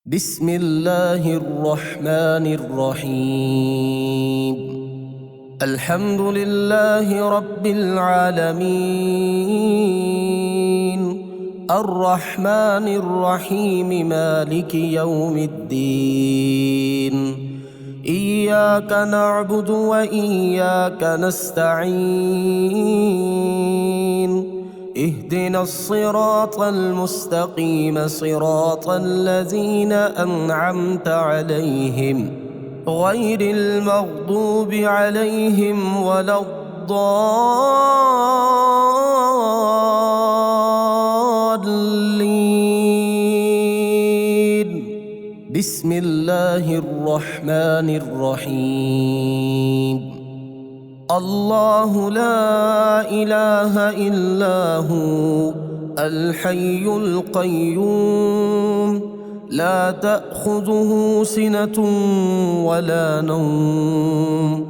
بسم الله الرحمن الرحيم. الحمد لله رب العالمين، الرحمن الرحيم، مالك يوم الدين. إياك نعبد وإياك نستعين. اهدنا الصراط المستقيم، صراط الذين أنعمت عليهم غير المغضوب عليهم ولا الضالين. بسم الله الرحمن الرحيم. الله لا إله إلا هو الحي القيوم، لا تأخذه سنة ولا نوم،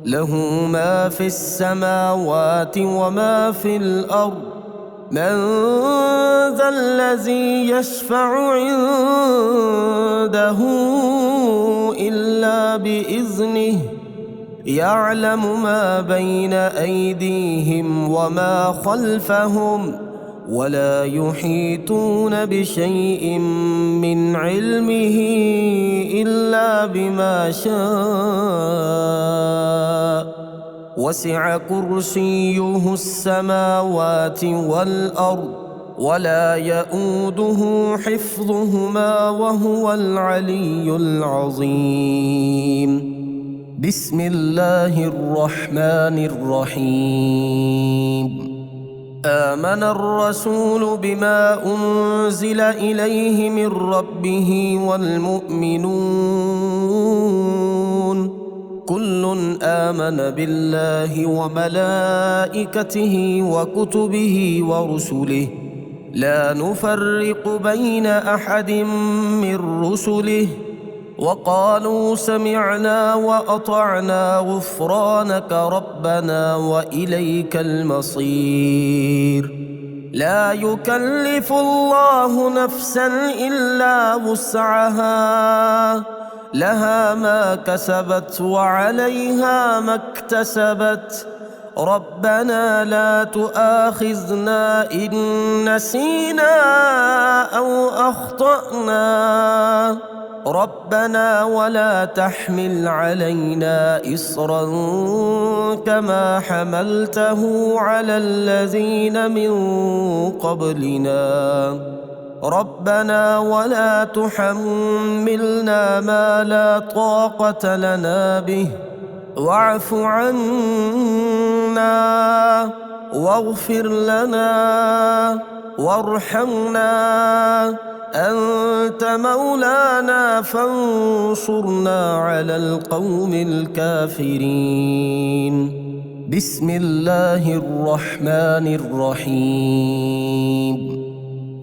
له ما في السماوات وما في الأرض. من ذا الذي يشفع عنده إلا بإذنه، يعلم ما بين أيديهم وما خلفهم، ولا يحيطون بشيء من علمه إلا بما شاء. وسع كرسيه السماوات والأرض، ولا يؤوده حفظهما، وهو العلي العظيم. بسم الله الرحمن الرحيم. آمن الرسول بما أنزل إليه من ربه والمؤمنون كل آمن بالله وملائكته وكتبه ورسله، لا نفرق بين أحد من رسله، وقالوا سمعنا وأطعنا غفرانك ربنا وإليك المصير. لا يكلف الله نفسا إلا وسعها، لها ما كسبت وعليها ما اكتسبت. ربنا لا تؤاخذنا إن نسينا أو أخطأنا، ربنا ولا تحمل علينا إصرا كما حملته على الذين من قبلنا، ربنا ولا تحملنا ما لا طاقة لنا به، واعف عنا واغفر لنا وارحمنا، أنت مولانا فانصرنا على القوم الكافرين. بسم الله الرحمن الرحيم.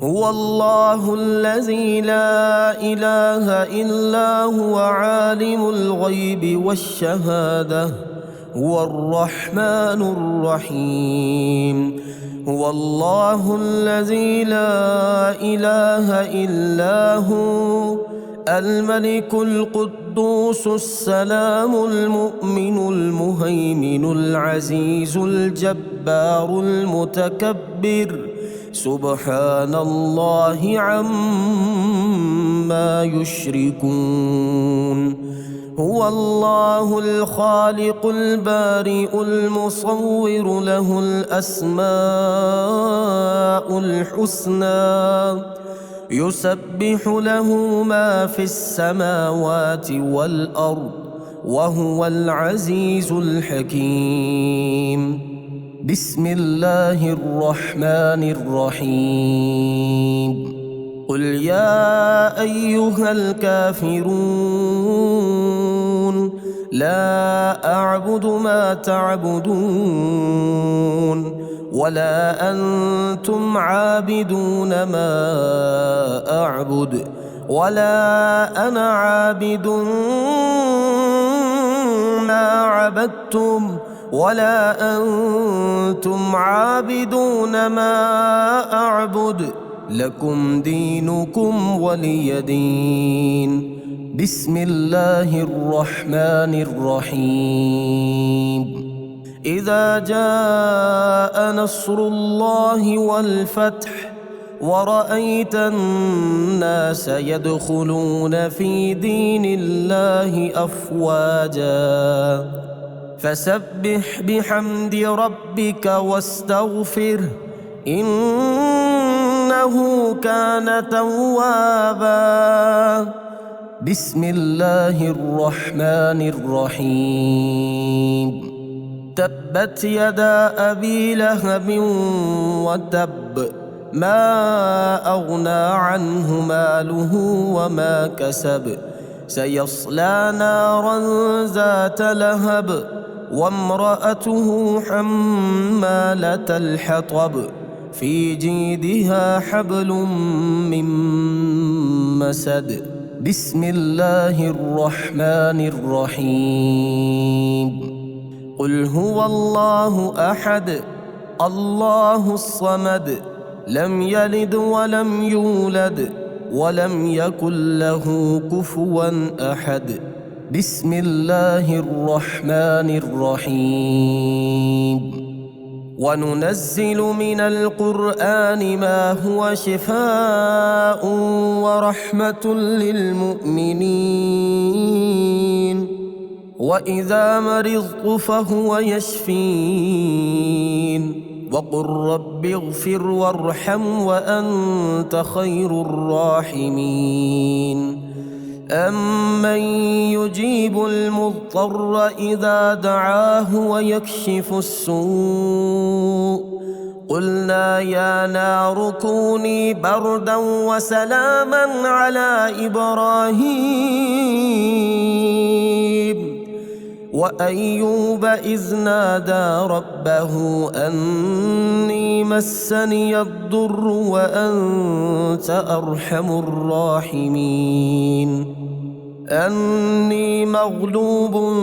هو الله الذي لا إله إلا هو عالم الغيب والشهادة، هو الرحمن الرحيم. هو الله الذي لا إله إلا هو الملك القدوس السلام المؤمن المهيمن العزيز الجبار المتكبر، سبحان الله عما يشركون. هو الله الخالق البارئ المصور، له الأسماء الحسنى، يسبح له ما في السماوات والأرض، وهو العزيز الحكيم. بسم الله الرحمن الرحيم. قل يا أيها الكافرون لا أعبد ما تعبدون، ولا أنتم عابدون ما أعبد، ولا أنا عابد ما عبدتم، ولا أنتم عابدون ما أعبد، لكم دينكم ولي دين. بسم الله الرحمن الرحيم. إذا جاء نصر الله والفتح ورأيت الناس يدخلون في دين الله أفواجا فسبح بحمد ربك واستغفره إنه كان توابا. بسم الله الرحمن الرحيم. تبت يدا أبي لهب وتب ما أغنى عنه ماله وما كسب سيصلى نارا ذات لهب وامرأته حمالة الحطب في جيدها حبل من مسد. بسم الله الرحمن الرحيم. قل هو الله أحد الله الصمد لم يلد ولم يولد ولم يكن له كفوا أحد. بسم الله الرحمن الرحيم. وننزل من القرآن ما هو شفاء ورحمة للمؤمنين وإذا مرضت فهو يشفين وقل رب اغفر وارحم وأنت خير الراحمين. أمن يجيب المضطر إذا دعاه ويكشف السوء قلنا يا نار كوني بردا وسلاما على إبراهيم وأيوب إذ نادى ربه أني مسني الضر وأنت أرحم الراحمين. أني مغلوب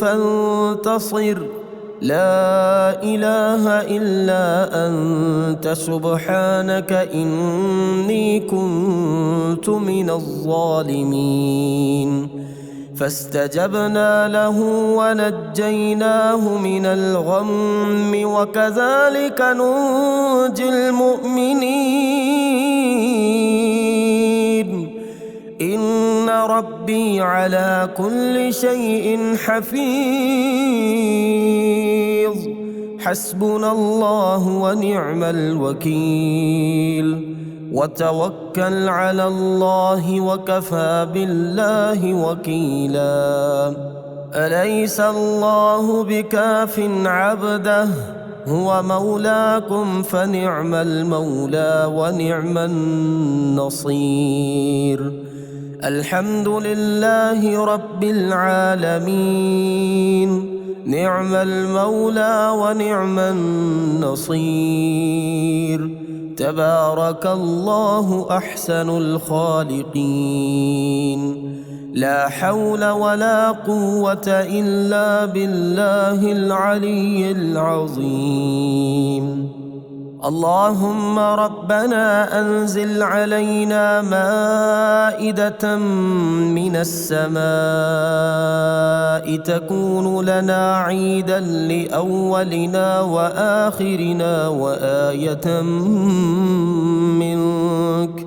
فانتصر لا إله إلا أنت سبحانك إني كنت من الظالمين. فاستجبنا له ونجيناه من الغم وكذلك ننجي المؤمنين. إن ربي على كل شيء حفيظ. حسبنا الله ونعم الوكيل. وتوكل على الله وكفى بالله وكيلا. أليس الله بكاف عبده هو مولاكم فنعم المولى ونعم النصير. الحمد لله رب العالمين نعم المولى ونعم النصير. تبارك الله أحسن الخالقين. لا حول ولا قوة إلا بالله العلي العظيم. اللهم ربنا أنزل علينا مائدة من السماء تكون لنا عيدا لأولنا وآخرنا وآية منك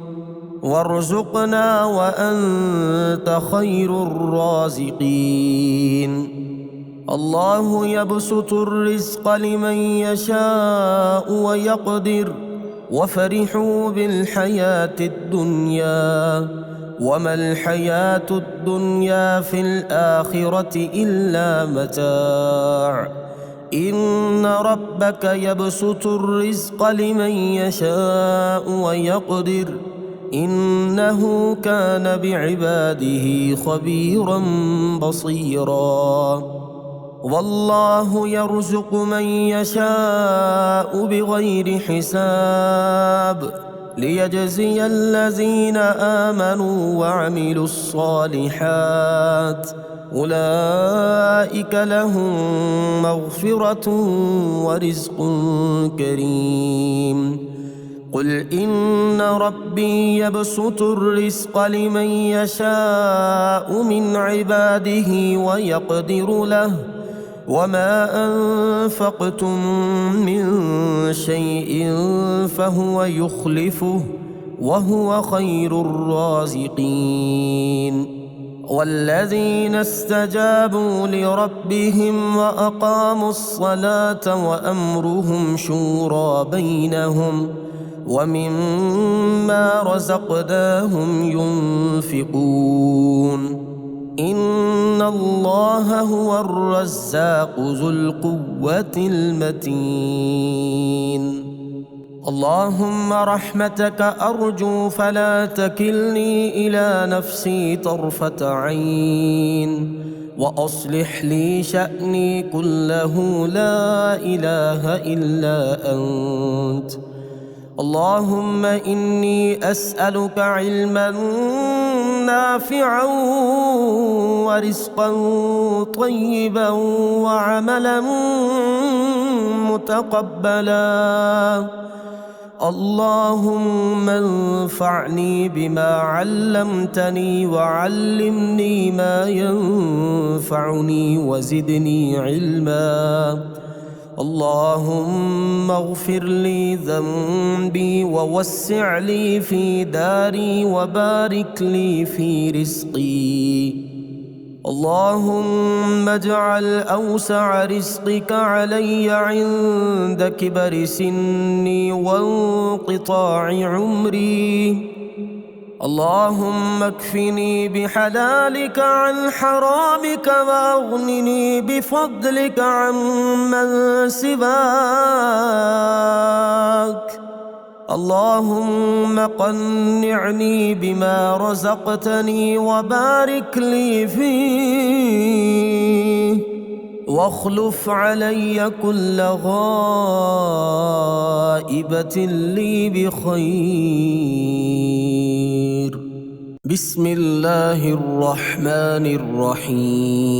وارزقنا وأنت خير الرازقين. الله يبسط الرزق لمن يشاء ويقدر وفرحوا بالحياة الدنيا وما الحياة الدنيا في الآخرة إلا متاع. إن ربك يبسط الرزق لمن يشاء ويقدر إنه كان بعباده خبيرا بصيرا. والله يرزق من يشاء بغير حساب ليجزي الذين آمنوا وعملوا الصالحات أولئك لهم مغفرة ورزق كريم. قل إن ربي يبسط الرزق لمن يشاء من عباده ويقدر له وما أنفقتم من شيء فهو يخلفه وهو خير الرازقين. والذين استجابوا لربهم وأقاموا الصلاة وأمرهم شورى بينهم ومما رزقناهم ينفقون. إن الله هو الرزاق ذو القوة المتين. اللهم رحمتك أرجو فلا تكلني إلى نفسي طرفة عين وأصلح لي شأني كله لا إله إلا أنت. اللهم إني أسألك علما نافعا ورزقا طيبا وعملا متقبلا. اللهم انفعني بما علمتني وعلمني ما ينفعني وزدني علما. اللهم اغفر لي ذنبي ووسع لي في داري وبارك لي في رزقي. اللهم اجعل أوسع رزقك علي عند كبر سني وانقطاع عمري. اللهم اكفني بحلالك عن حرامك واغنني بفضلك عمن سواك. اللهم قنعني بما رزقتني وبارك لي فيه واخلف علي كل غائبة لي بخير. بسم الله الرحمن الرحيم.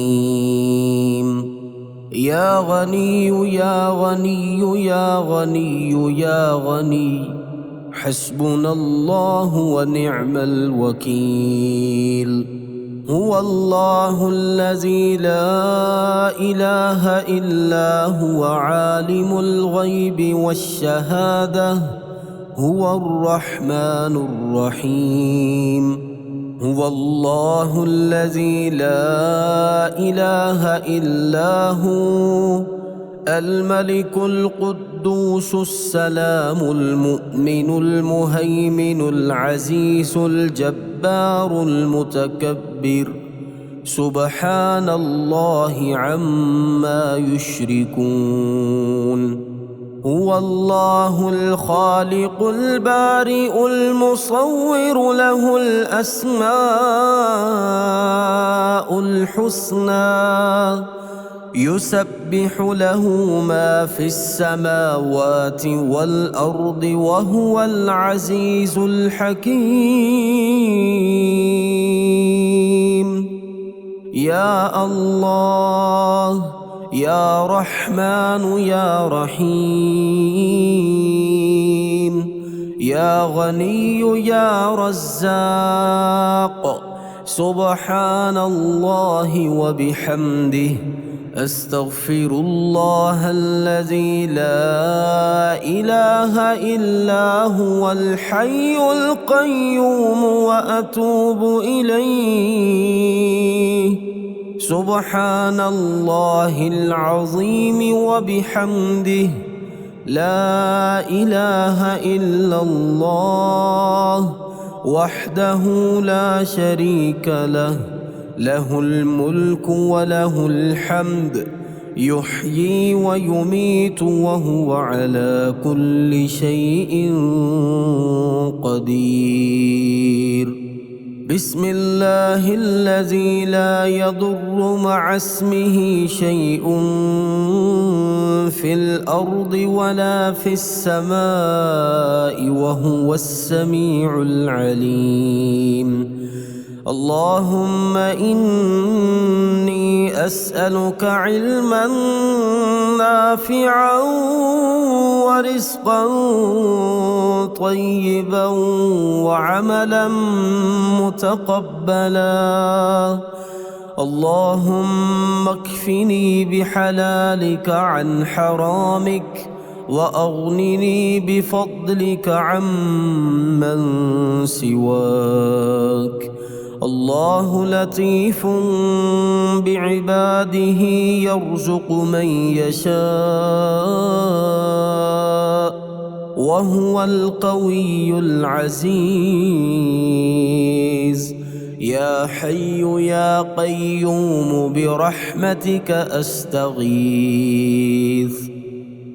يا غني يا غني يا غني يا غني حسبنا الله ونعم الوكيل. هو الله الذي لا إله إلا هو عالم الغيب والشهادة هو الرحمن الرحيم. هو الله الذي لا إله إلا هو الملك القدوس السلام المؤمن المهيمن العزيز الجبار المتكبر سبحان الله عما يشركون. هو الله الخالق البارئ المصور له الأسماء الحسنى يسبح له ما في السماوات والأرض وهو العزيز الحكيم. يا الله يا رحمن يا رحيم يا غني يا رزاق سبحان الله وبحمده أستغفر الله الذي لا إله إلا هو الحي القيوم وأتوب إليه. سبحان الله العظيم وبحمده لا إله إلا الله وحده لا شريك له له الملك وله الحمد يحيي ويميت وهو على كل شيء قدير. بسم الله الذي لا يضر مع اسمه شيء في الأرض ولا في السماء وهو السميع العليم. اللهم إني أسألك علما نافعا ورزقا طيبا وعملا متقبلا. اللهم اكفني بحلالك عن حرامك وأغنني بفضلك عمن سواك. الله لطيف بعباده يرزق من يشاء وهو القوي العزيز. يا حي يا قيوم برحمتك أستغيث.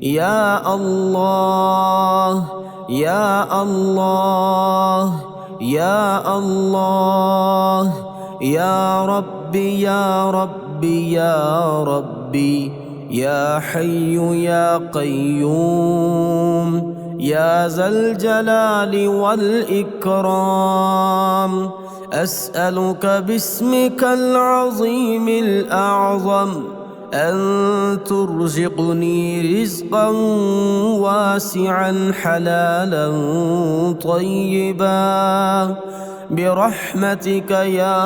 يا الله يا الله يا الله يا ربي يا ربي يا ربي يا حي يا قيوم يا ذا الجلال والإكرام. أسألك باسمك العظيم الأعظم أن ترزقني رزقا واسعا حلالا طيبا برحمتك يا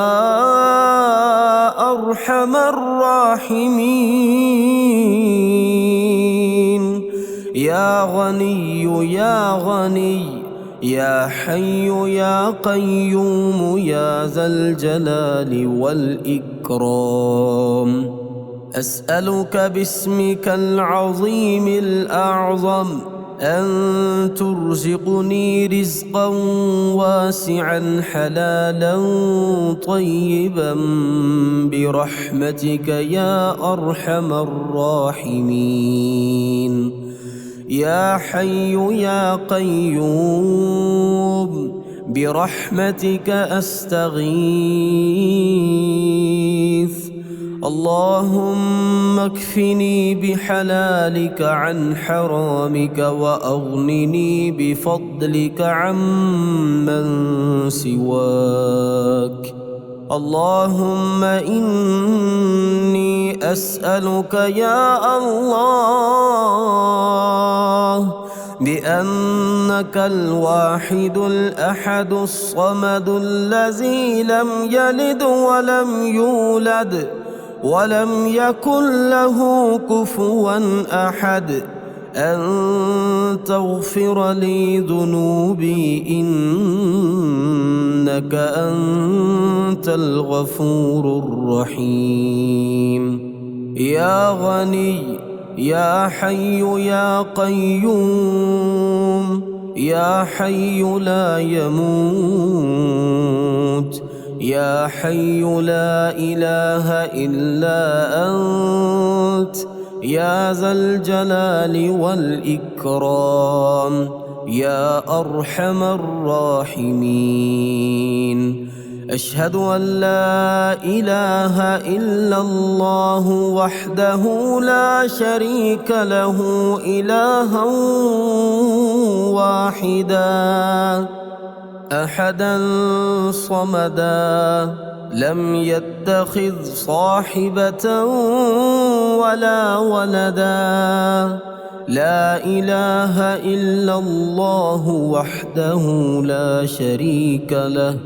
أرحم الراحمين. يا غني يا غني يا حي يا قيوم يا ذا الجلال والإكرام. أسألك باسمك العظيم الأعظم أن ترزقني رزقا واسعا حلالا طيبا برحمتك يا أرحم الراحمين. يا حي يا قيوم برحمتك أستغيث. اللهم اكفني بحلالك عن حرامك وأغنني بفضلك عمن سواك. اللهم إني أسألك يا الله بأنك الواحد الأحد الصمد الذي لم يلد ولم يولد ولم يكن له كفوا أحد أن تغفر لي ذنوبي إنك أنت الغفور الرحيم. يا غني يا حي يا قيوم يا حي لا يموت يا حي لا إله إلا أنت يا ذا الجلال والإكرام يا أرحم الراحمين. أشهد أن لا إله إلا الله وحده لا شريك له إلها واحدا أحدا صمدا لم يتخذ صاحبة ولا ولدا. لا إله إلا الله وحده لا شريك له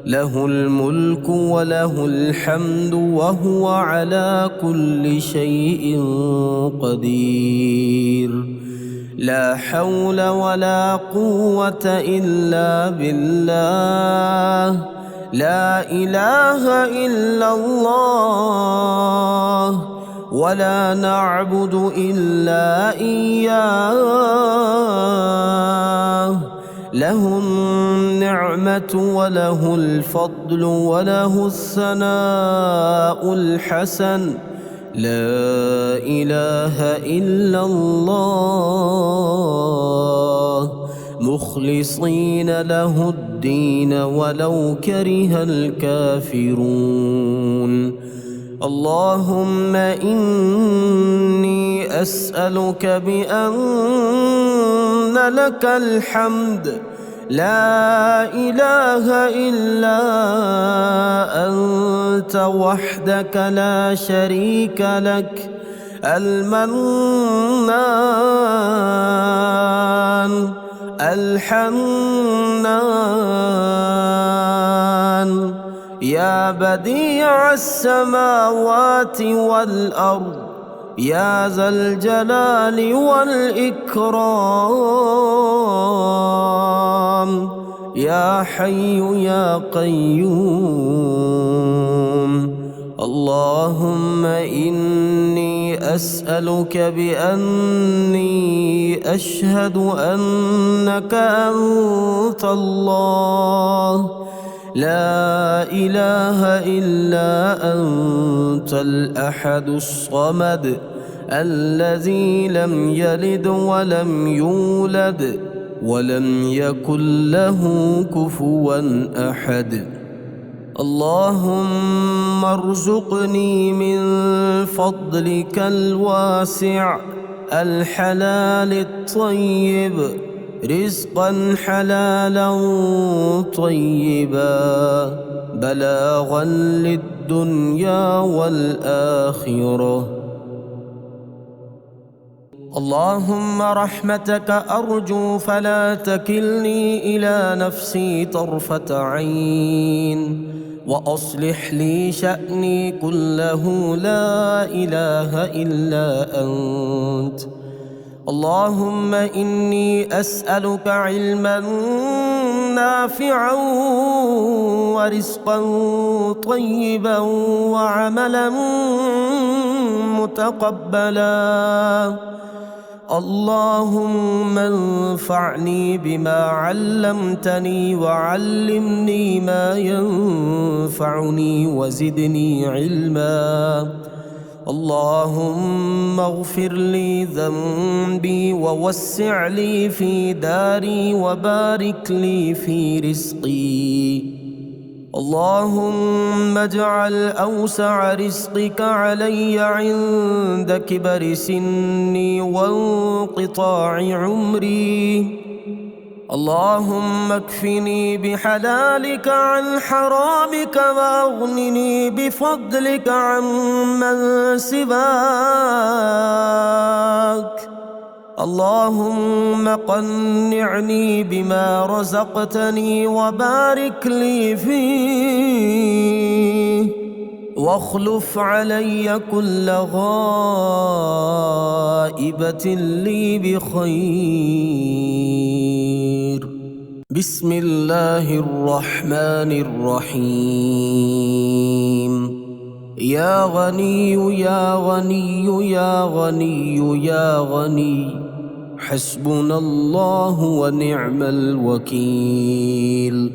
له الملك وله الحمد وهو على كل شيء قدير. لا حول ولا قوة إلا بالله. لا إله إلا الله ولا نعبد إلا إياه. له النعمة وله الفضل وله الثناء الحسن. لا إله إلا الله مخلصين له الدين ولو كره الكافرون. اللهم إني أسألك بأن لك الحمد لا إله إلا أنت وحدك لا شريك لك المنان الحنان يا بديع السماوات والأرض يا ذا الجلال والإكرام يا حي يا قيوم. اللهم إني أسألك بأني أشهد أنك أنت الله لا إله إلا أنت الأحد الصمد الذي لم يلد ولم يولد ولم يكن له كفوا أحد. اللهم ارزقني من فضلك الواسع الحلال الطيب رزقا حلالا طيبا بلاغا للدنيا والآخرة. اللهم رحمتك أرجو فلا تكلني إلى نفسي طرفة عين وأصلح لي شأني كله لا إله إلا أنت. اللهم إني أسألك علما نافعا ورزقا طيبا وعملا متقبلا. اللهم انفعني بما علمتني وعلمني ما ينفعني وزدني علما. اللهم اغفر لي ذنبي ووسع لي في داري وبارك لي في رزقي. اللهم اجعل أوسع رزقك علي عند كبر سني وانقطاع عمري. اللهم اكفني بحلالك عن حرامك واغنني بفضلك عمن سواك. اللهم قنعني بما رزقتني وبارك لي فيه واخلف علي كل غائبة لي بخير. بسم الله الرحمن الرحيم. يا غني يا غني يا غني يا غني حسبنا الله ونعم الوكيل.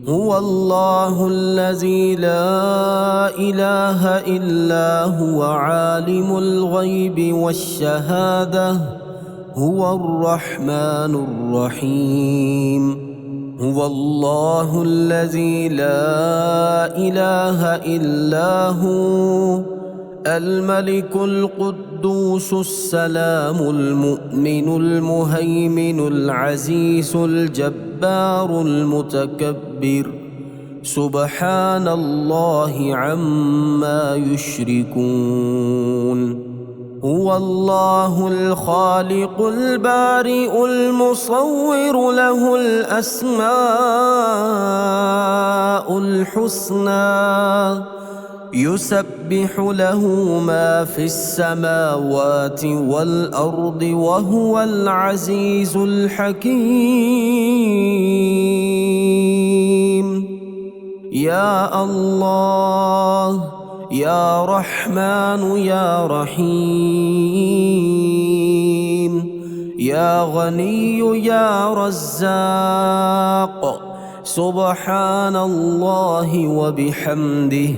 هو الله الذي لا إله إلا هو عالم الغيب والشهادة هو الرحمن الرحيم. هو الله الذي لا إله إلا هو الملك القدوس السلام المؤمن المهيمن العزيز الجبار المتكبر سبحان الله عما يشركون. هو الله الخالق البارئ المصور له الأسماء الحسنى يسبح له ما في السماوات والأرض وهو العزيز الحكيم. يا الله يا رحمن يا رحيم يا غني يا رزاق سبحان الله وبحمده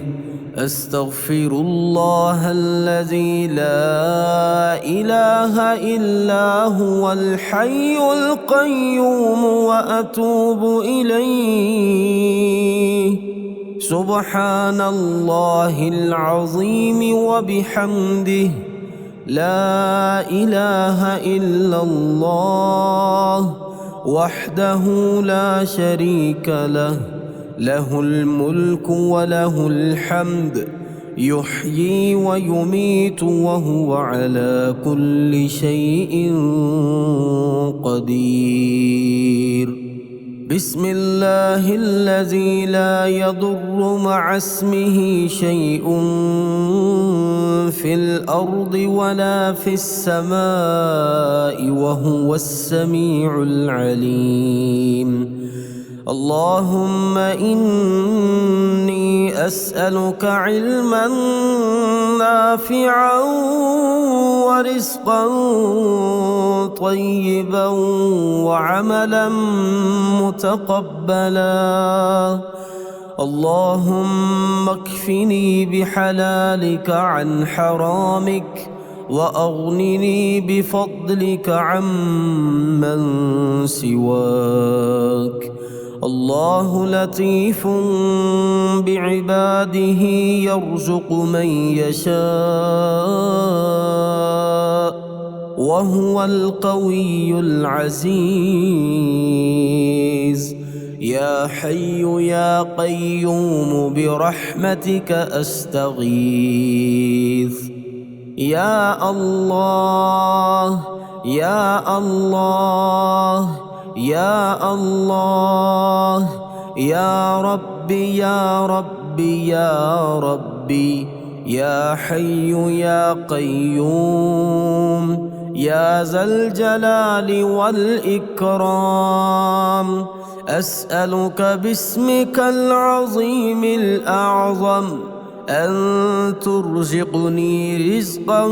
أستغفر الله الذي لا إله إلا هو الحي القيوم وأتوب إليه. سبحان الله العظيم وبحمده لا إله إلا الله وحده لا شريك له له الملك وله الحمد يحيي ويميت وهو على كل شيء قدير. بسم الله الذي لا يضر مع اسمه شيء في الأرض ولا في السماء وهو السميع العليم. اللهم إني أسألك علما نافعا ورزقا طيبا وعملا متقبلا. اللهم اكفني بحلالك عن حرامك وأغنني بفضلك عمن سواك. الله لطيف بعباده يرزق من يشاء وهو القوي العزيز. يا حي يا قيوم برحمتك أستغيث. يا الله يا الله يا الله يا ربي يا ربي يا ربي يا حي يا قيوم يا ذا الجلال والإكرام. أسألك باسمك العظيم الأعظم أن ترزقني رزقا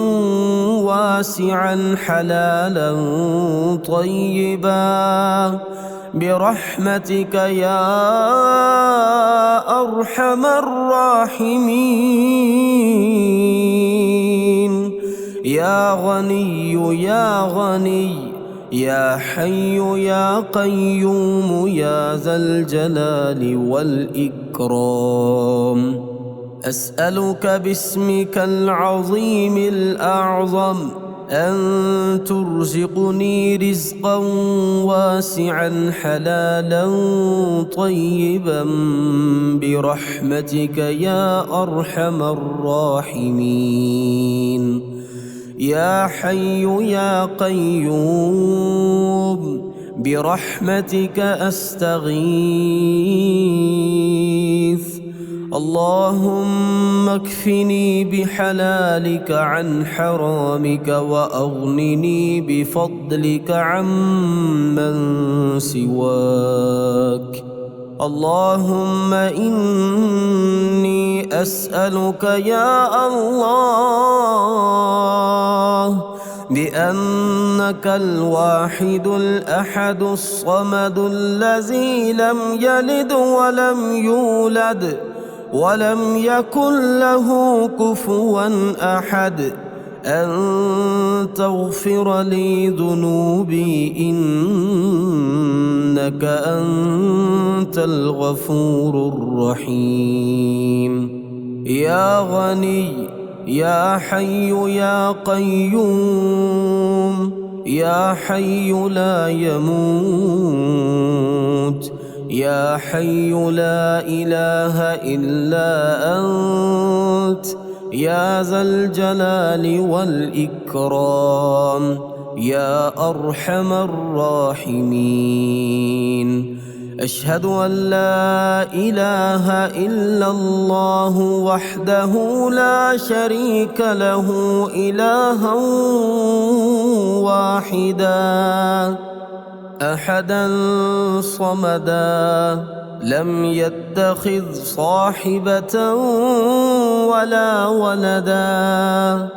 واسعا حلالا طيبا برحمتك يا أرحم الراحمين. يا غني يا غني يا حي يا قيوم يا ذا الجلال والإكرام. أسألك باسمك العظيم الأعظم أن ترزقني رزقا واسعا حلالا طيبا برحمتك يا أرحم الراحمين. يا حي يا قيوم برحمتك أستغيث. اللهم اكفني بحلالك عن حرامك وأغنني بفضلك عمن سواك. اللهم إني أسألك يا الله بأنك الواحد الأحد الصمد الذي لم يلد ولم يولد ولم يكن له كفوا أحد أن تغفر لي ذنوبي إنك أنت الغفور الرحيم. يا غني يا حي يا قيوم يا حي لا يموت يا حي لا إله إلا أنت يا ذا الجلال والإكرام يا أرحم الراحمين. أشهد أن لا إله إلا الله وحده لا شريك له إلها واحدا أحدا صمدا لم يتخذ صاحبة ولا ولدا.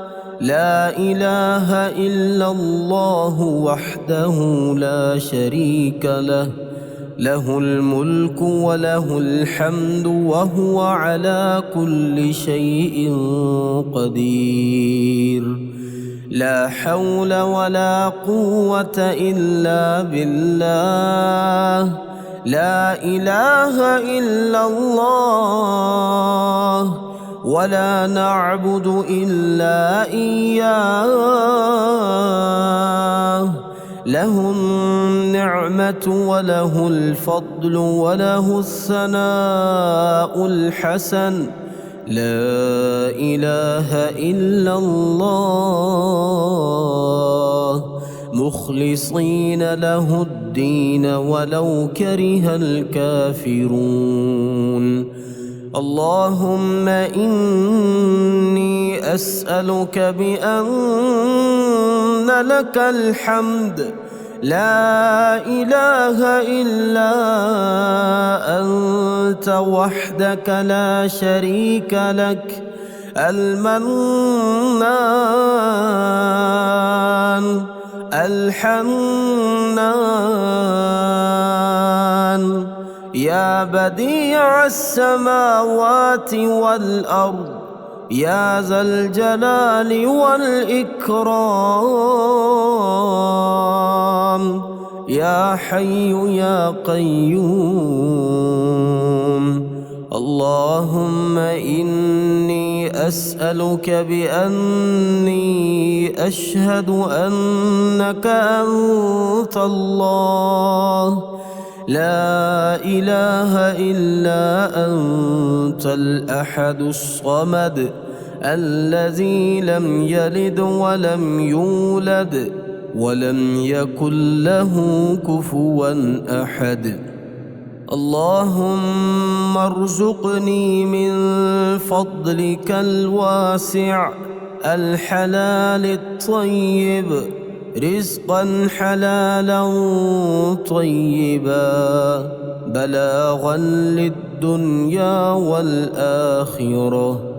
لا إله إلا الله وحده لا شريك له له الملك وله الحمد وهو على كل شيء قدير. لا حول ولا قوة إلا بالله. لا إله إلا الله ولا نعبد إلا إياه. له النعمة وله الفضل وله الثناء الحسن. لا إله إلا الله مخلصين له الدين ولو كره الكافرون. اللهم إني أسألك بأن لك الحمد لا إله إلا أنت وحدك لا شريك لك، المنان الحنان، يا بديع السماوات والأرض، يا ذا الجلال والإكرام، يا حي يا قيوم. اللهم إني أسألك بأني أشهد أنك أنت الله لا إله إلا أنت الأحد الصمد الذي لم يلد ولم يولد ولم يكن له كفوا أحد. اللهم ارزقني من فضلك الواسع الحلال الطيب رزقا حلالا طيبا بلاغا للدنيا والآخرة.